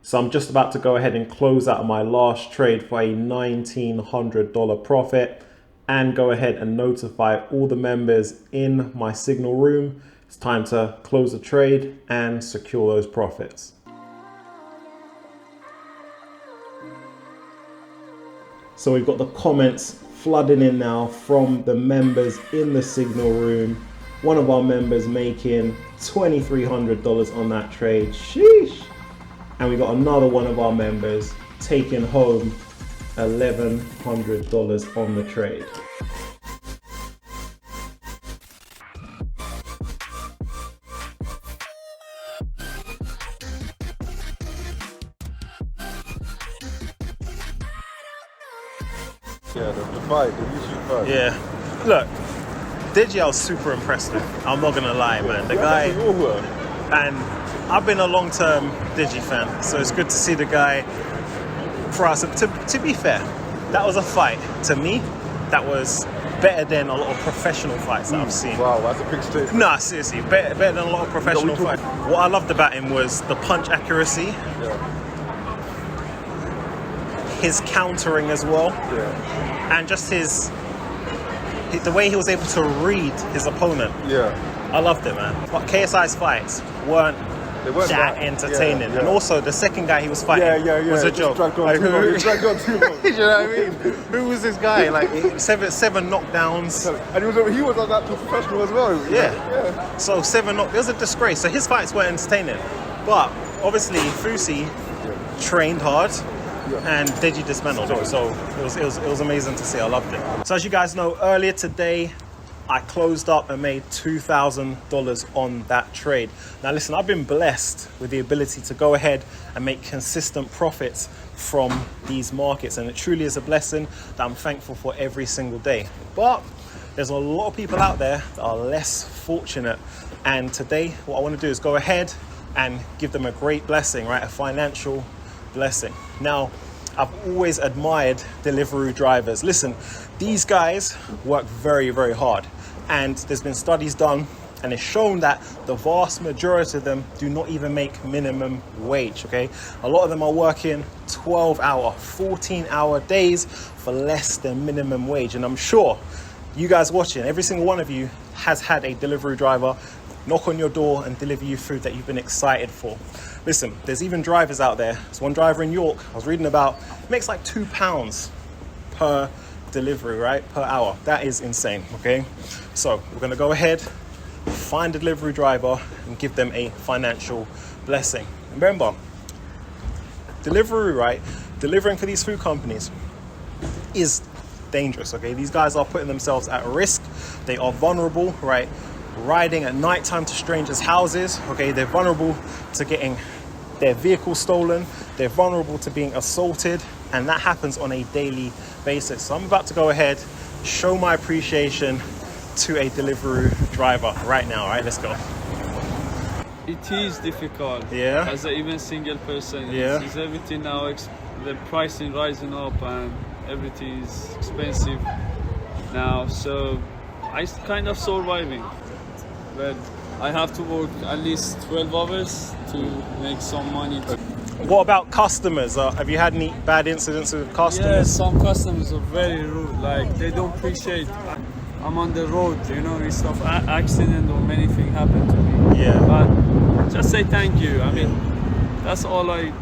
So I'm just about to go ahead and close out my last trade for a $1,900 profit and go ahead and notify all the members in my Signal room. It's time to close the trade and secure those profits. So we've got the comments flooding in now from the members in the Signal room. One of our members making $2,300 on that trade. Sheesh. And we got another one of our members taking home $1,100 on the trade. Yeah, the fight, the YouTube fight. Yeah. Look, Deji, I was super impressed with. I'm not gonna lie, man. The guy, and I've been a long-term Deji fan, so it's good to see the guy. For us, to be fair, that was a fight. To me, that was better than a lot of professional fights that I've seen. Wow, that's a big statement. Nah, seriously, better than a lot of professional fights. What I loved about him was the punch accuracy, his countering as well, and just the way he was able to read his opponent. I loved it, man. But KSI's fights weren't that entertaining. And also the second guy he was fighting was a joke. Dragged on too long. You know what I mean? Who was this guy? Like seven knockdowns. And he was like that professional as well. Yeah. So 7 knockdowns. It was a disgrace. So his fights were entertaining. But obviously Fusi trained hard. And Deji dismantled him, so it was amazing to see. I loved it. So as you guys know, earlier today I closed up and made $2,000 on that trade. Now listen, I've been blessed with the ability to go ahead and make consistent profits from these markets, and it truly is a blessing that I'm thankful for every single day. But there's a lot of people out there that are less fortunate, and today what I want to do is go ahead and give them a great blessing, right? A financial blessing. Now, I've always admired Deliveroo drivers. Listen, these guys work very, very hard. And there's been studies done, and it's shown that the vast majority of them do not even make minimum wage, okay? A lot of them are working 12-hour, 14-hour days for less than minimum wage. And I'm sure you guys watching, every single one of you has had a Deliveroo driver knock on your door and deliver you food that you've been excited for. Listen, there's even drivers out there. There's one driver in York I was reading about, makes like £2 per delivery, right? Per hour. That is insane, okay? So we're gonna go ahead, find a delivery driver and give them a financial blessing. Remember, Deliveroo, right? Delivering for these food companies is dangerous, okay? These guys are putting themselves at risk. They are vulnerable, right? Riding at nighttime to strangers' houses, okay? They're vulnerable to getting their vehicle stolen. They're vulnerable to being assaulted, and that happens on a daily basis. So I'm about to go ahead, show my appreciation to a Deliveroo driver right now. All right, let's go. It is difficult. Yeah. As an even single person. Yeah. It's everything now. The pricing rising up and everything is expensive now. So I kind of surviving. But I have to work at least 12 hours to make some money. What about customers? Have you had any bad incidents with customers? Yeah, some customers are very rude. Like they don't appreciate. I'm on the road, you know, it's of accident or many things happen to me. Yeah. But just say thank you. I mean, that's all I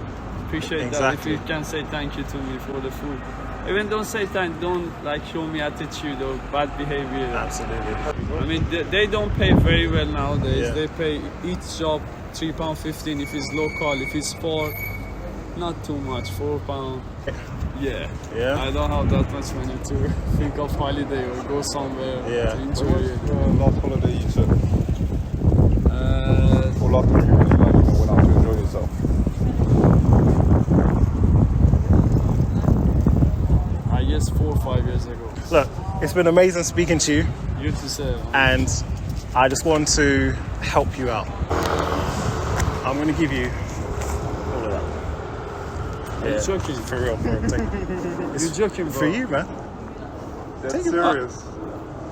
appreciate. Exactly. That if you can say thank you to me for the food. Even don't say thank, don't like show me attitude or bad behavior. Absolutely. I mean, they don't pay very well nowadays. Yeah. They pay each job £3.15 if it's local. If it's far, not too much, £4. Yeah. I don't have that much money to think of holiday or go somewhere to enjoy it. What was the last holiday you took? Or last time you really went out to enjoy yourself? I guess 4 or 5 years ago. Look, it's been amazing speaking to you. You too, sir. And I just want to help you out. I'm going to give you all of that. You're joking. For real, bro. You're joking, bro. For you, man. That's serious.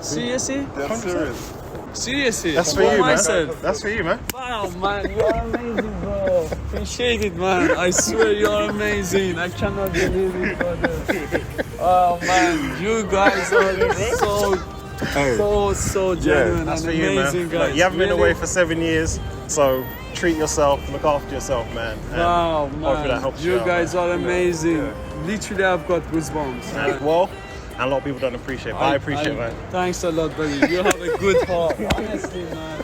Seriously? That's serious. Seriously? That's for you, man. Myself. That's for you, man. Wow, man, you're amazing, bro. appreciate it, man. I swear you're amazing. I cannot believe it, brother. Oh man, you guys are so genuine That's and for you, amazing, man. guys. Look, you haven't been Really? away for 7 years, so treat yourself, look after yourself, man. And Wow, hopefully that helps man, you out, guys man. are amazing. Literally, I've got goosebumps. And, well, and a lot of people don't appreciate it, but I appreciate it, man. Thanks a lot, buddy. You have a good heart, honestly, man.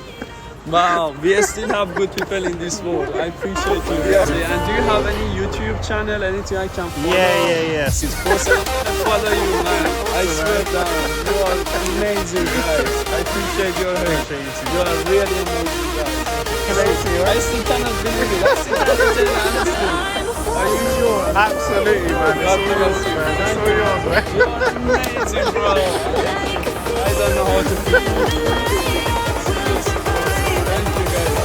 Wow, we still have good people in this world. I appreciate you. Really. And do you have any YouTube channel, anything I can follow? Yeah. It's possible to follow you, man. I swear down. You are amazing, guys. I appreciate your help. You are really amazing, guys. I still cannot believe it. I still cannot tell you honestly. Are you sure? Absolutely, man. God bless you. It's all yours, man. You are amazing, bro. I don't know how to feel. Thank you, guys.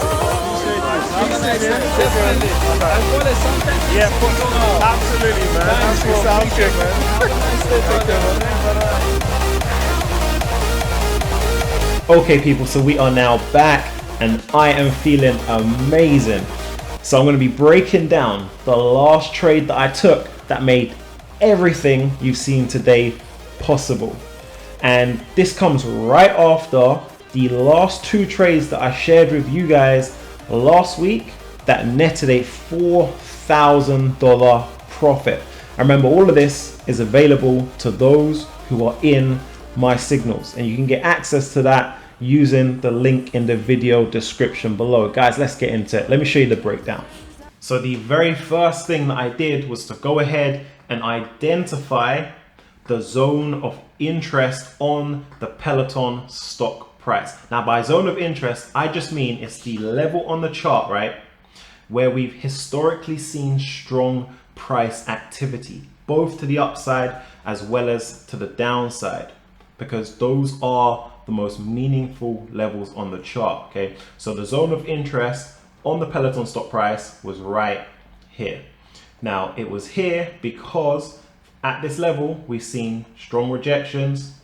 Have a nice day. Definitely. I'll call it sometime. Yeah, absolutely, man. Thanks, bro. Sounds good, man. Have a nice day, brother. Okay people, so we are now back and I am feeling amazing. So I'm going to be breaking down the last trade that I took that made everything you've seen today possible. And this comes right after the last 2 trades that I shared with you guys last week that netted a $4,000 profit. And remember, all of this is available to those who are in my signals, and you can get access to that using the link in the video description below. Guys, let's get into it. Let me show you the breakdown. So the very first thing that I did was to go ahead and identify the zone of interest on the Peloton stock price. Now by zone of interest, I just mean it's the level on the chart, right, where we've historically seen strong price activity, both to the upside as well as to the downside, because those are the most meaningful levels on the chart. Okay, so the zone of interest on the Peloton stock price was right here. Now it was here because at this level we've seen strong rejections,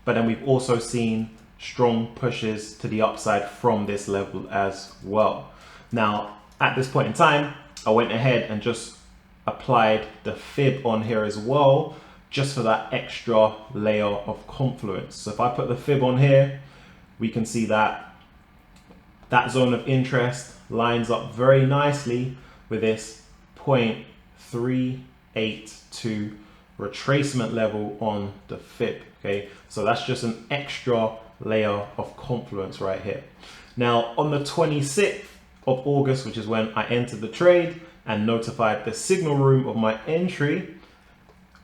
but then we've also seen strong pushes to the upside from this level as well. Now at this point in time, I went ahead and just applied the fib on here as well, just for that extra layer of confluence. So if I put the fib on here, we can see that that zone of interest lines up very nicely with this 0.382 retracement level on the fib. Okay, so that's just an extra layer of confluence right here. Now on the 26th of August, which is when I entered the trade and notified the signal room of my entry,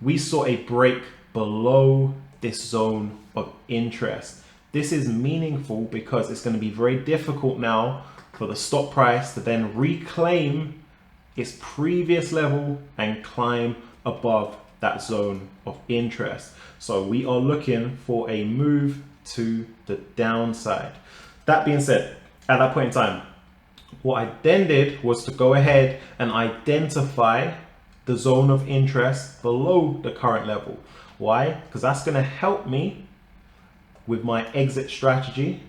we saw a break below this zone of interest. This is meaningful because it's going to be very difficult now for the stock price to then reclaim its previous level and climb above that zone of interest. So we are looking for a move to the downside. That being said, at that point in time, what I then did was to go ahead and identify the zone of interest below the current level. Why? Because that's going to help me with my exit strategy,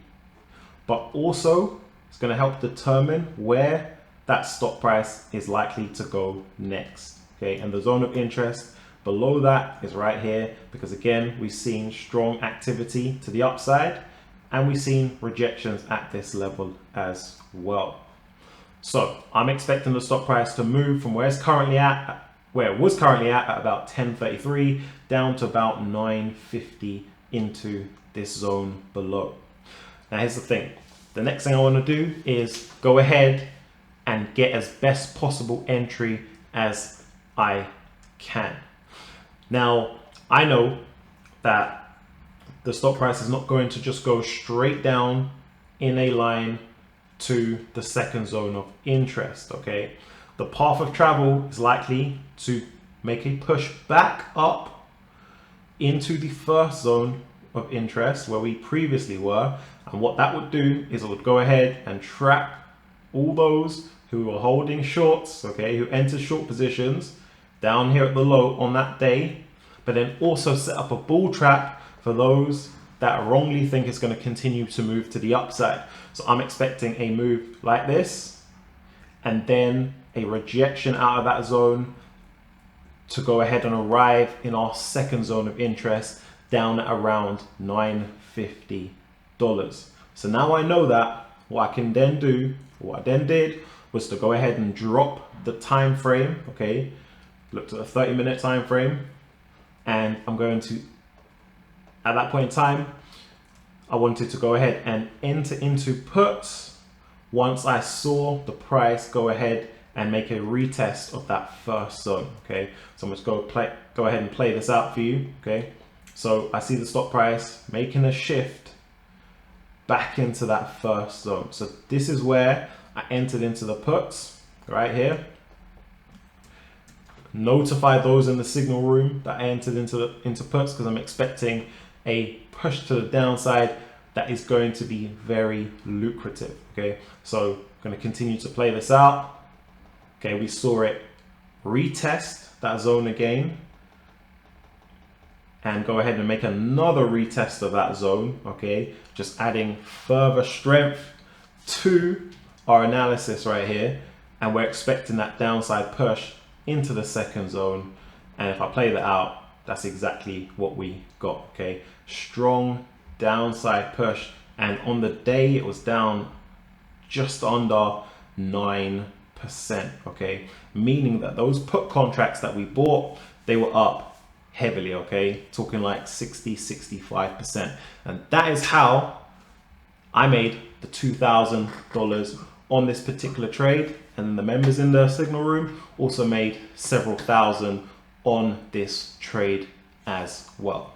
but also it's going to help determine where that stock price is likely to go next. Okay, and the zone of interest below that is right here, because again, we've seen strong activity to the upside and we've seen rejections at this level as well. So I'm expecting the stock price to move from where it's currently at, where it was currently at about 1033 down to about 950 into this zone below. Now here's the thing. The next thing I want to do is go ahead and get as best possible entry as I can. Now I know that the stock price is not going to just go straight down in a line to the second zone of interest. Okay, the path of travel is likely to make a push back up into the first zone of interest where we previously were, and what that would do is it would go ahead and trap all those who were holding shorts, okay, who entered short positions down here at the low on that day, but then also set up a bull trap for those that wrongly think it's going to continue to move to the upside. So I'm expecting a move like this, and then a rejection out of that zone to go ahead and arrive in our second zone of interest down at around $950. So now I know that. What I can then do, what I then did, was to go ahead and drop the time frame. Okay, looked at the 30-minute time frame, and I'm going to, at that point in time, I wanted to go ahead and enter into puts once I saw the price go ahead and make a retest of that first zone. Okay, so I'm just go ahead and play this out for you. Okay, so I see the stock price making a shift back into that first zone. So this is where I entered into the puts right here. Notify those in the signal room that I entered into puts, because I'm expecting a push to the downside that is going to be very lucrative. Okay, so I'm going to continue to play this out. Okay, we saw it retest that zone again and go ahead and make another retest of that zone. Okay, just adding further strength to our analysis right here, and we're expecting that downside push into the second zone. And if I play that out, that's exactly what we got. Okay, strong downside push, and on the day it was down just under 9%. Okay, meaning that those put contracts that we bought, they were up heavily. Okay, talking like 60-65%, and that is how I made the $2,000 on this particular trade. And the members in the signal room also made several thousand on this trade as well.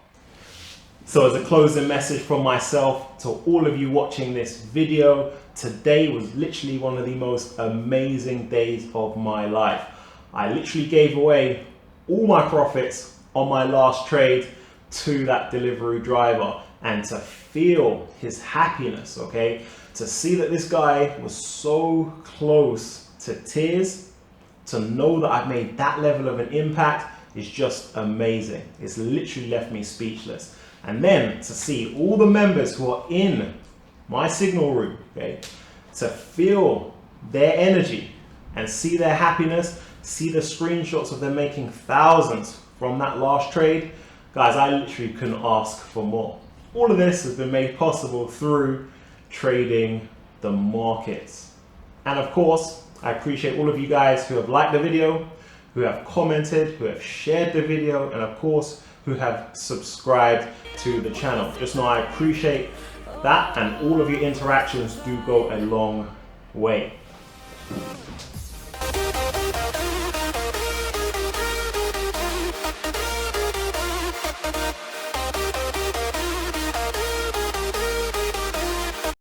So as a closing message from myself to all of you watching this video, today was literally one of the most amazing days of my life. I literally gave away all my profits on my last trade to that delivery driver, and to feel his happiness, okay, to see that this guy was so close to tears, to know that I've made that level of an impact is just amazing. It's literally left me speechless. And then to see all the members who are in my signal room, okay, to feel their energy and see their happiness, see the screenshots of them making thousands from that last trade, guys, I literally couldn't ask for more. All of this has been made possible through trading the markets. And of course, I appreciate all of you guys who have liked the video, who have commented, who have shared the video, and of course, who have subscribed to the channel. Just know I appreciate that, and all of your interactions do go a long way.